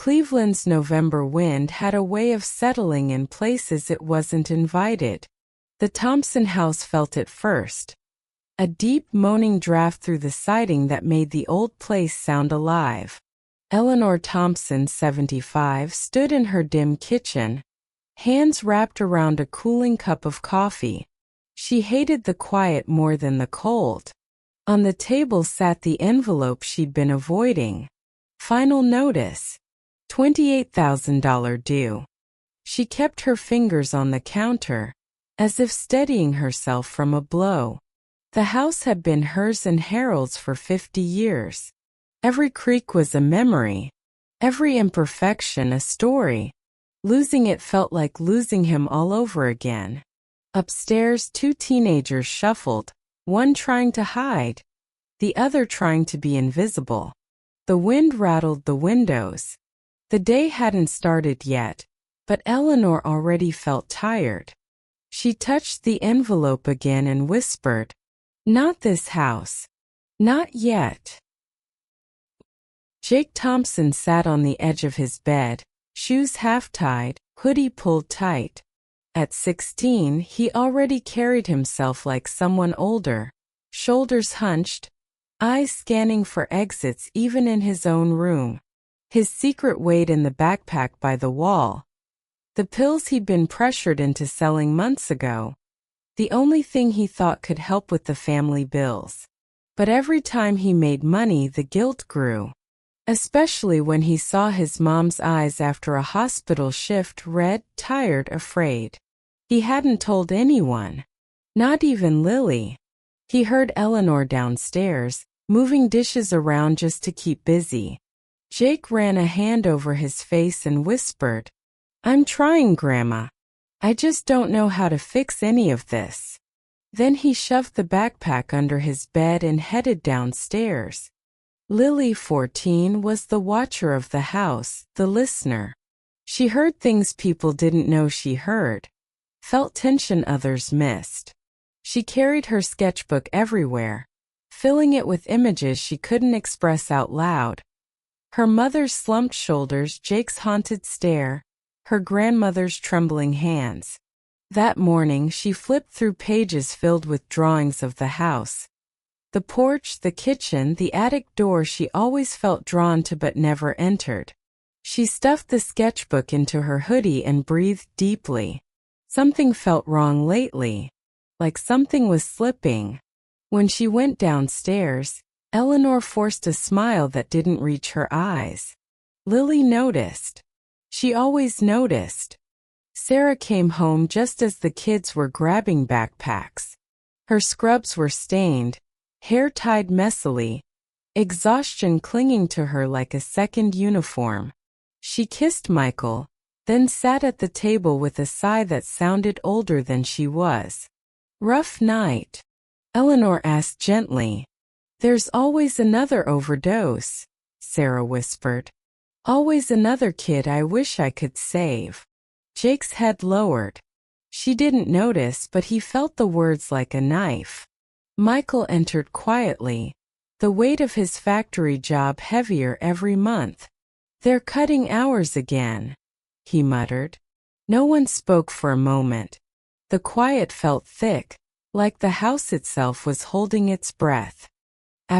Cleveland's November wind had a way of settling in places it wasn't invited. The Thompson house felt it first. A deep moaning draft through the siding that made the old place sound alive. Eleanor Thompson, 75, stood in her dim kitchen, hands wrapped around a cooling cup of coffee. She hated the quiet more than the cold. On the table sat the envelope she'd been avoiding. Final notice. $28,000 due. She kept her fingers on the counter, as if steadying herself from a blow. The house had been hers and Harold's for 50 years. Every creak was a memory, every imperfection a story. Losing it felt like losing him all over again. Upstairs, two teenagers shuffled, one trying to hide, the other trying to be invisible. The wind rattled the windows. The day hadn't started yet, but Eleanor already felt tired. She touched the envelope again and whispered, "Not this house. Not yet." Jake Thompson sat on the edge of his bed, shoes half-tied, hoodie pulled tight. At 16, he already carried himself like someone older, shoulders hunched, eyes scanning for exits even in his own room. His secret weighed in the backpack by the wall. The pills he'd been pressured into selling months ago. The only thing he thought could help with the family bills. But every time he made money, the guilt grew. Especially when he saw his mom's eyes after a hospital shift, red, tired, afraid. He hadn't told anyone. Not even Lily. He heard Eleanor downstairs, moving dishes around just to keep busy. Jake ran a hand over his face and whispered, "I'm trying, Grandma. I just don't know how to fix any of this." Then he shoved the backpack under his bed and headed downstairs. Lily, 14, was the watcher of the house, the listener. She heard things people didn't know she heard, felt tension others missed. She carried her sketchbook everywhere, filling it with images she couldn't express out loud. Her mother's slumped shoulders, Jake's haunted stare, her grandmother's trembling hands. That morning she flipped through pages filled with drawings of the house. The porch, the kitchen, the attic door she always felt drawn to but never entered. She stuffed the sketchbook into her hoodie and breathed deeply. Something felt wrong lately, like something was slipping. When she went downstairs, Eleanor forced a smile that didn't reach her eyes. Lily noticed. She always noticed. Sarah came home just as the kids were grabbing backpacks. Her scrubs were stained, hair tied messily, exhaustion clinging to her like a second uniform. She kissed Michael, then sat at the table with a sigh that sounded older than she was. "Rough night?" Eleanor asked gently. "There's always another overdose," Sarah whispered. "Always another kid I wish I could save." Jake's head lowered. She didn't notice, but he felt the words like a knife. Michael entered quietly, the weight of his factory job heavier every month. "They're cutting hours again," he muttered. No one spoke for a moment. The quiet felt thick, like the house itself was holding its breath.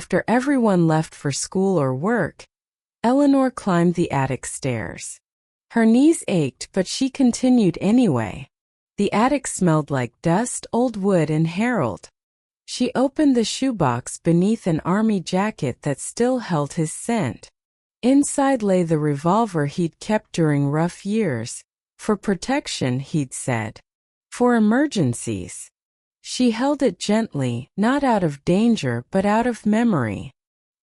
After everyone left for school or work, Eleanor climbed the attic stairs. Her knees ached, but she continued anyway. The attic smelled like dust, old wood, and Harold. She opened the shoebox beneath an army jacket that still held his scent. Inside lay the revolver he'd kept during rough years. For protection, he'd said. For emergencies. She held it gently, not out of danger but out of memory.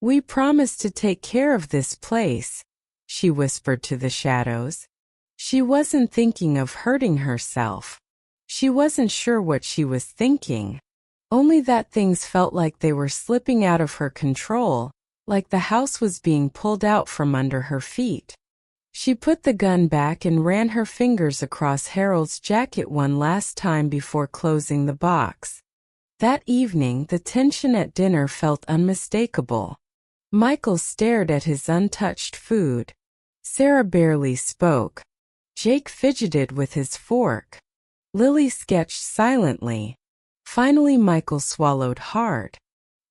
"We promised to take care of this place," she whispered to the shadows. She wasn't thinking of hurting herself. She wasn't sure what she was thinking. Only that things felt like they were slipping out of her control, like the house was being pulled out from under her feet. She put the gun back and ran her fingers across Harold's jacket one last time before closing the box. That evening, the tension at dinner felt unmistakable. Michael stared at his untouched food. Sarah barely spoke. Jake fidgeted with his fork. Lily sketched silently. Finally Michael swallowed hard.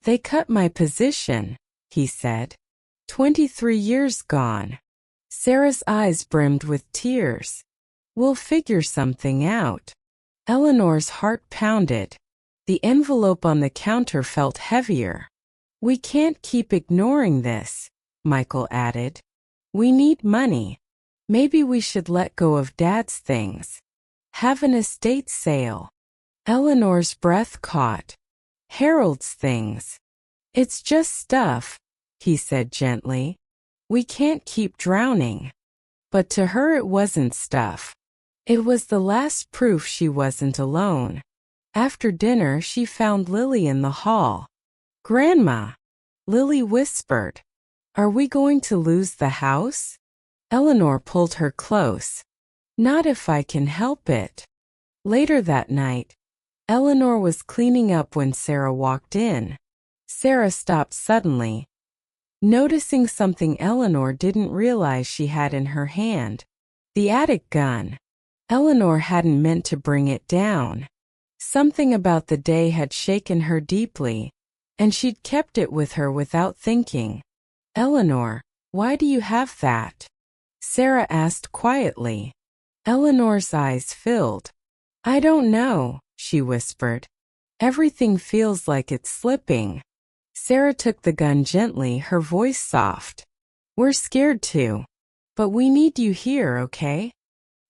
They cut my position, he said. 23 years gone. Sarah's eyes brimmed with tears. We'll figure something out. Eleanor's heart pounded. The envelope on the counter felt heavier. We can't keep ignoring this, Michael added. We need money. Maybe we should let go of Dad's things. Have an estate sale. Eleanor's breath caught. Harold's things. It's just stuff, he said gently. We can't keep drowning. But to her it wasn't stuff. It was the last proof she wasn't alone. After dinner she found Lily in the hall. Grandma, Lily whispered. Are we going to lose the house? Eleanor pulled her close. Not if I can help it. Later that night, Eleanor was cleaning up when Sarah walked in. Sarah stopped suddenly, noticing something Eleanor didn't realize she had in her hand. The attic gun. Eleanor hadn't meant to bring it down. Something about the day had shaken her deeply, and she'd kept it with her without thinking. Eleanor, why do you have that? Sarah asked quietly. Eleanor's eyes filled. I don't know, she whispered. Everything feels like it's slipping. Sarah took the gun gently, her voice soft. We're scared too. But we need you here, okay?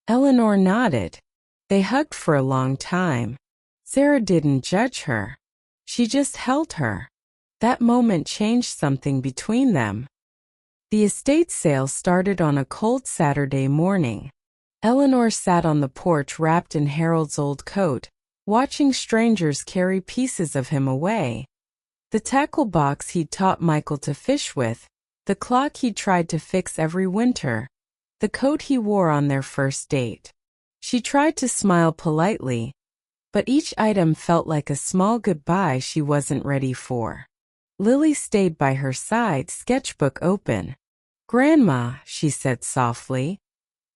Eleanor nodded. They hugged for a long time. Sarah didn't judge her. She just held her. That moment changed something between them. The estate sale started on a cold Saturday morning. Eleanor sat on the porch wrapped in Harold's old coat, watching strangers carry pieces of him away. The tackle box he'd taught Michael to fish with, the clock he'd tried to fix every winter, the coat he wore on their first date. She tried to smile politely, but each item felt like a small goodbye she wasn't ready for. Lily stayed by her side, sketchbook open. Grandma, she said softly,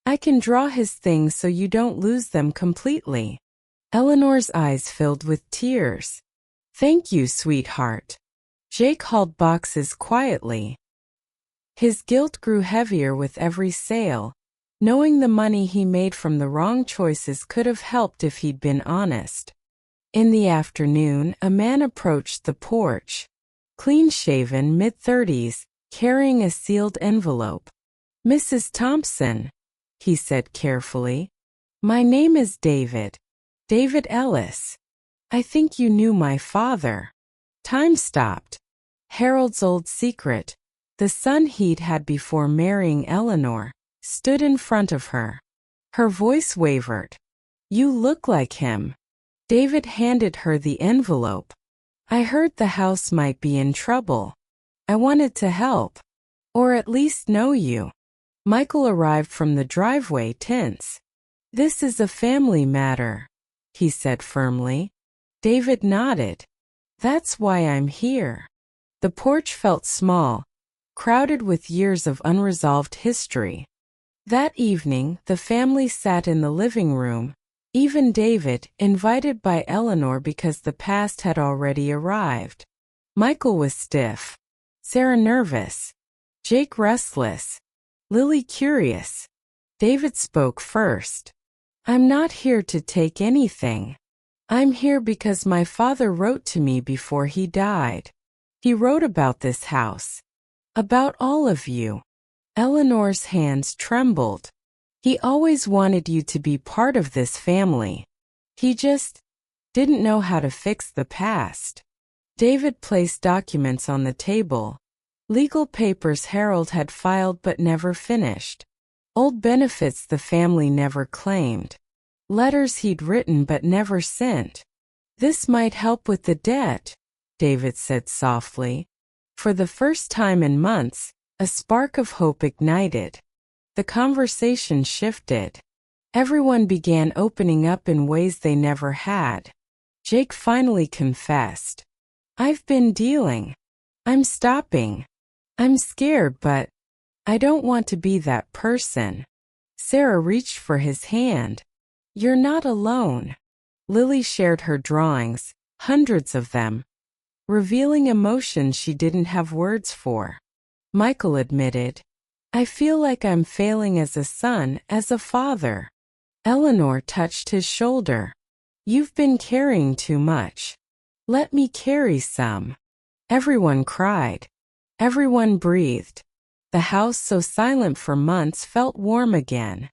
I can draw his things so you don't lose them completely. Eleanor's eyes filled with tears. Thank you, sweetheart. Jake hauled boxes quietly. His guilt grew heavier with every sale, knowing the money he made from the wrong choices could have helped if he'd been honest. In the afternoon, a man approached the porch, clean-shaven, mid-30s, carrying a sealed envelope. Mrs. Thompson, he said carefully. My name is David. David Ellis. I think you knew my father. Time stopped. Harold's old secret, the son he'd had before marrying Eleanor, stood in front of her. Her voice wavered. You look like him. David handed her the envelope. I heard the house might be in trouble. I wanted to help. Or at least know you. Michael arrived from the driveway, tense. This is a family matter, he said firmly. David nodded. That's why I'm here. The porch felt small, crowded with years of unresolved history. That evening, the family sat in the living room, even David, invited by Eleanor because the past had already arrived. Michael was stiff. Sarah nervous. Jake restless. Lily curious. David spoke first. I'm not here to take anything. I'm here because my father wrote to me before he died. He wrote about this house. About all of you. Eleanor's hands trembled. He always wanted you to be part of this family. He just didn't know how to fix the past. David placed documents on the table. Legal papers Harold had filed but never finished. Old benefits the family never claimed. Letters he'd written but never sent. This might help with the debt, David said softly. For the first time in months, a spark of hope ignited. The conversation shifted. Everyone began opening up in ways they never had. Jake finally confessed. I've been dealing. I'm stopping. I'm scared, but I don't want to be that person. Sarah reached for his hand. You're not alone. Lily shared her drawings, hundreds of them, revealing emotions she didn't have words for. Michael admitted, I feel like I'm failing as a son, as a father. Eleanor touched his shoulder. You've been carrying too much. Let me carry some. Everyone cried. Everyone breathed. The house, so silent for months, felt warm again.